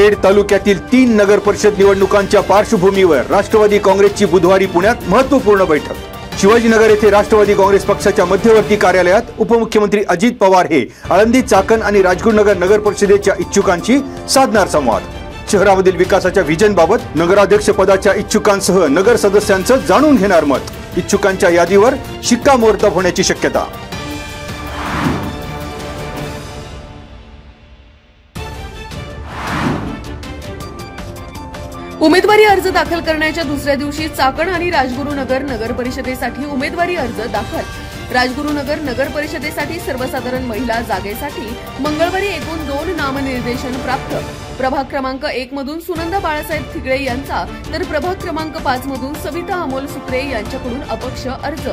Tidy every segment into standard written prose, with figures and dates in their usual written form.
खेड तालुक्यातील 3 नगर परिषद निवडणुकांच्या पार्श्वभूमीवर राष्ट्रवादी काँग्रेसची बुधवारी पुण्यात महत्त्वपूर्ण बैठक। शिवाजीनगर येथे राष्ट्रवादी काँग्रेस पक्षाच्या मध्यवर्ती कार्यालयात उपमुख्यमंत्री अजित पवार हे आळंदी, चाकण आणि राजगुरुनगर नगर परिषदेच्या इच्छुकांशी साधणार संवाद। शहरामधील विकासाच्या व्हिजन बाबत नगराध्यक्ष पदाच्या इच्छुकांसह नगर सदस्यांचं जाणून घेणार मत। इच्छुकांच्या यादीवर शिक्कामोर्तब होण्याची शक्यता। उमेदवारी अर्ज दाखल करण्याच्या दुसऱ्या दिवशी चाकण आणि राजगुरुनगर नगर परिषदेसाठी उमेदवारी अर्ज दाखल। राजगुरुनगर नगर परिषदेसाठी सर्वसाधारण महिला जागेसाठी मंगळवारी एकूण 2 नामनिर्देशन प्राप्त। प्रभाग क्रमांक 1 मधून सुनंदा बाळासाहेब थिगळे यांचा तर प्रभाग क्रमांक 5 मधून सविता अमोल सुत्रे यांच्याकडून अपक्ष अर्ज।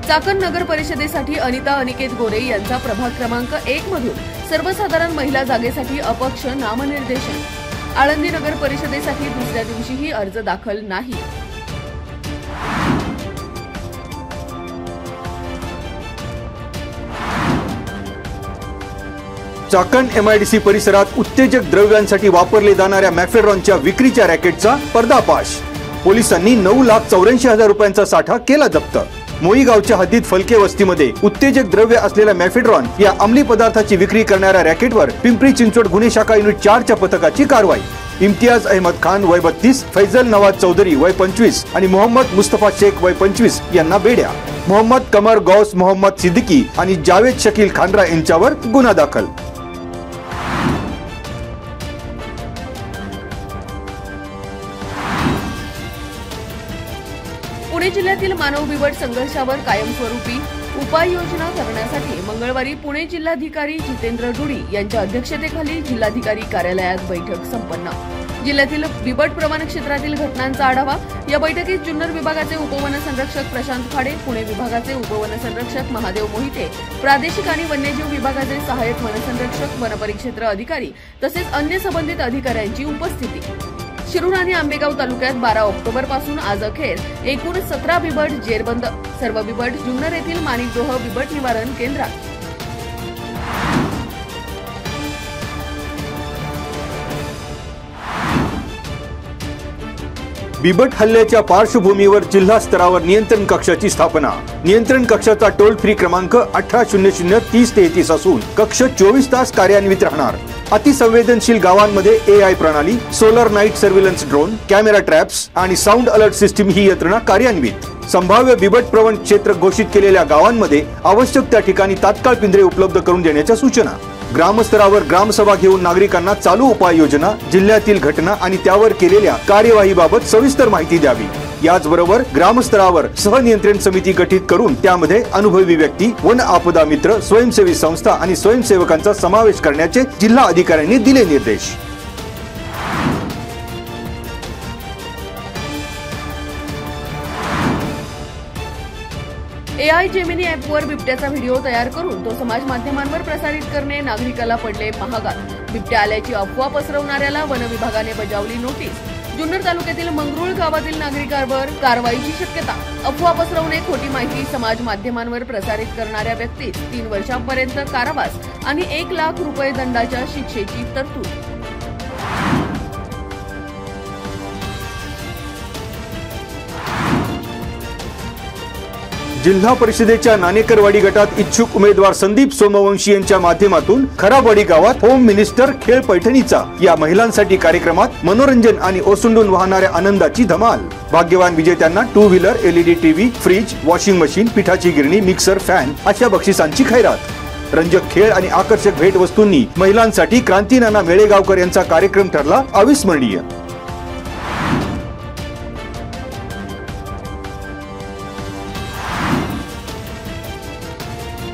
चाकण नगर परिषदेसाठी अनिता अनिकेत गोरे यांचा प्रभाग क्रमांक 1 मधून सर्वसाधारण महिला जागेसाठी अपक्ष नामनिर्देशन। आळंदी नगर परिषदेसाठी दुसऱ्या दिवशीही अर्ज दाखल नाही। चाकण एमआयडीसी परिसरात उत्तेजक द्रव्यांसाठी वापरले जाणाऱ्या मॅफेड्रॉनच्या विक्रीच्या रॅकेटचा पर्दाफाश। पोलिसांनी 9,84,000 रुपयांचा साठा केला जप्त। मोईगावच्या हद्दीत फलके वस्तीमध्ये उत्तेजक द्रव्य असलेल्या मॅफेड्रॉन या अंमली पदार्थाची विक्री करणाऱ्या रॅकेटवर पिंपरी चिंचवड गुन्हे शाखा युनिट 4 च्या पथकाची कारवाई। इम्तियाज अहमद खान वय 32, फैजल नवाज चौधरी वय 25 आणि मोहम्मद मुस्तफा शेख वय 25 यांना बेड्या। मोहम्मद कमर गौस मोहम्मद सिद्दीकी आणि जावेद शकील खानरा यांच्यावर गुन्हा दाखल। पुणे जिल्ह्यातील मानव बिबट संघर्षावर कायमस्वरूपी उपाययोजना करण्यासाठी मंगळवारी पुणे जिल्हाधिकारी जितेंद्र डुडी यांच्या अध्यक्षतेखाली जिल्हाधिकारी कार्यालयात बैठक संपन्न। जिल्ह्यातील बिबट प्रवण क्षेत्रातील घटनांचा आढावा। या बैठकीत जुन्नर विभागाचे उपवनसंरक्षक प्रशांत खाडे, पुणे विभागाचे उपवनसंरक्षक महादेव मोहिते, प्रादेशिक आणि वन्यजीव विभागाचे सहाय्यक वनसंरक्षक, वनपरिक्षेत्र अधिकारी तसेच अन्य संबंधित अधिकाऱ्यांची उपस्थिती। शिरूर आणि आंबेगाव तालुक्यात 12 ऑक्टोबर पासून आज अखेर एकूण 17 बिबट जेरबंद। सर्व बिबट जुन्नर येथील माणिकडोह बिबट निवारण केंद्रात। बिबट हल्ल्याच्या पार्श्वभूमीवर जिल्हा स्तरावर नियंत्रण कक्षाची स्थापना। नियंत्रण कक्षाचा टोल फ्री क्रमांक 1800-3033 असून कक्ष 24 तास कार्यान्वित राहणार। अतिसंवेदनशील गावांमध्ये AI प्रणाली, solar night surveillance drone, camera traps आणि साऊंड अलर्ट सिस्टीम ही यंत्रणा कार्यान्वित। संभाव्य बिबट प्रवण क्षेत्र घोषित केलेल्या गावांमध्ये आवश्यक त्या ठिकाणी तात्काळ पिंजरे उपलब्ध करून देण्याच्या सूचना। ग्रामस्तरावर ग्रामसभा घेऊन नागरिकांना चालू उपाययोजना, जिल्ह्यातील घटना आणि त्यावर केलेल्या कार्यवाहीबाबत सविस्तर माहिती द्यावी। याचबरोबर ग्रामस्तरावर सहनियंत्रण समिती गठीत करून त्यामध्ये अनुभवी व्यक्ती, वन आपदा मित्र, स्वयंसेवी संस्था आणि स्वयंसेवकांचा समावेश करण्याचे जिल्हा अधिकाऱ्यांनी दिले निर्देश। AI जेमिनी ॲपवर बिबट्याचा व्हिडिओ तयार करून तो समाज माध्यमांवर प्रसारित करणे नागरिकाला पडले महागात। बिबट्या आल्याची अफवा पसरवणाऱ्याला वन विभागाने बजावली नोटीस। जुन्नर तालुक्यातील मंगरुळ गावातील नागरिकांवर कारवाईची शक्यता। अफवा पसरवणे, खोटी माहिती समाज माध्यमांवर प्रसारित करणाऱ्या व्यक्तीस 3 वर्षांपर्यंत कारावास आणि 1 लाख रुपये दंडाच्या शिक्षेची तरतूद। जिल्हा परिषदेच्या नाणेकरवाडी गटात इच्छुक उमेदवार संदीप सोमवंशी यांच्या माध्यमातून खराबवाडी गावात होम मिनिस्टर खेळ पैठणीचा या महिलांसाठी कार्यक्रमात मनोरंजन आणि ओसंडून वाहणाऱ्या आनंदाची धमाल। भाग्यवान विजेत्यांना 2 wheeler, LED TV, fridge, washing machine, पिठाची गिरणी, मिक्सर, फॅन अशा बक्षिसांची खैरात। रंजक खेळ आणि आकर्षक भेटवस्तूंनी महिलांसाठी क्रांतीनाना मेळेगावकर यांचा कार्यक्रम ठरला अविस्मरणीय।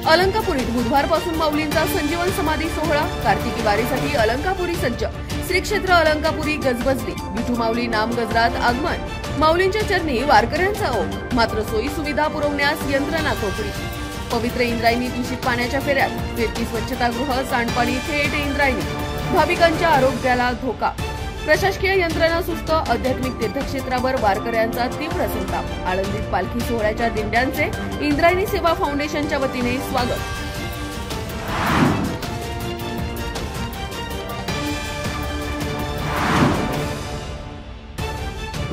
अलंकापुरीत बुधवारपासून माऊलींचा संजीवन समाधी सोहळा। कार्तिकी वारीसाठी अलंकापुरी सज्ज। श्री क्षेत्र अलंकापुरी गजबजली। विठू माऊली नाम गजरात आगमन। माऊलींच्या चरणी वारकऱ्यांचा ओघ। मात्र सोयी सुविधा पुरवण्यास यंत्रणा कोकळी। पवित्र इंद्रायणी दूषित पाण्याच्या फेऱ्यात। फिरती स्वच्छतागृह, सांडपाणी थेट इंद्रायणी। भाविकांच्या आरोग्याला धोका। प्रशासकीय यंत्रणा सुस्त। आध्यात्मिक तीर्थक्षेत्रावर वारकऱ्यांचा तीव्र संताप। आळंदीत पालखी सोहळ्याच्या दिंड्यांचे इंद्रायणी सेवा फाउंडेशनच्या वतीने स्वागत।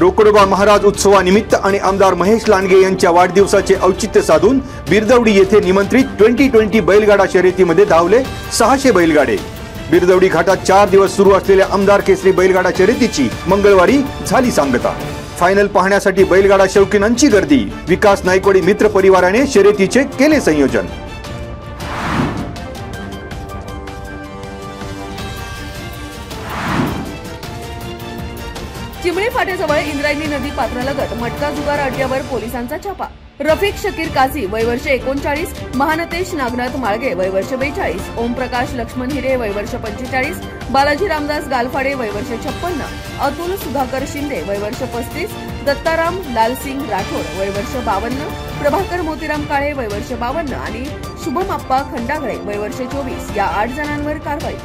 रोकडोबा महाराज उत्सवानिमित्त आणि आमदार महेश लांडगे यांच्या वाढदिवसाचे औचित्य साधून बिरदवडी येथे निमंत्रित 2020 बैलगाडा शर्यतीमध्ये धावले 600 बैलगाडे। बिरदवडी घाटात 4 दिवस सुरू असलेल्या आमदार केसरी बैलगाडा शर्यतीची मंगळवारी झाली सांगता। फायनल पाहण्यासाठी बैलगाडा शौकीनांची गर्दी। विकास नायकवाडी मित्र परिवाराने शर्यतीचे केले संयोजन। चिमणी फाट्याजवळ इंद्रायणी नदी पात्रालगत मटका जुगार अड्ड्यावर पोलिसांचा छापा। रफिक शकीर काझी वय वर्ष 39, महानतेश नागनाथ माळगे वय वर्ष 42, ओमप्रकाश लक्ष्मण हिरे वय वर्ष 45, बालाजी रामदास गालफाडे वय वर्ष 56, अतुल सुधाकर शिंदे वय वर्ष 35, दत्ताराम लालसिंग राठोड वय वर्ष 52, प्रभाकर मोतीराम काळे वय वर्ष 52 आणि शुभम अप्पा खंडागळे वय वर्ष 24 या 8 जणांवर कारवाई।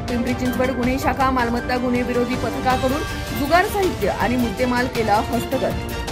पिंपरी चिंचवड गुन्हे शाखा मालमत्ता गुन्हे विरोधी पथकाकडून जुगार साहित्य आणि मुद्देमाल केला हस्तगत।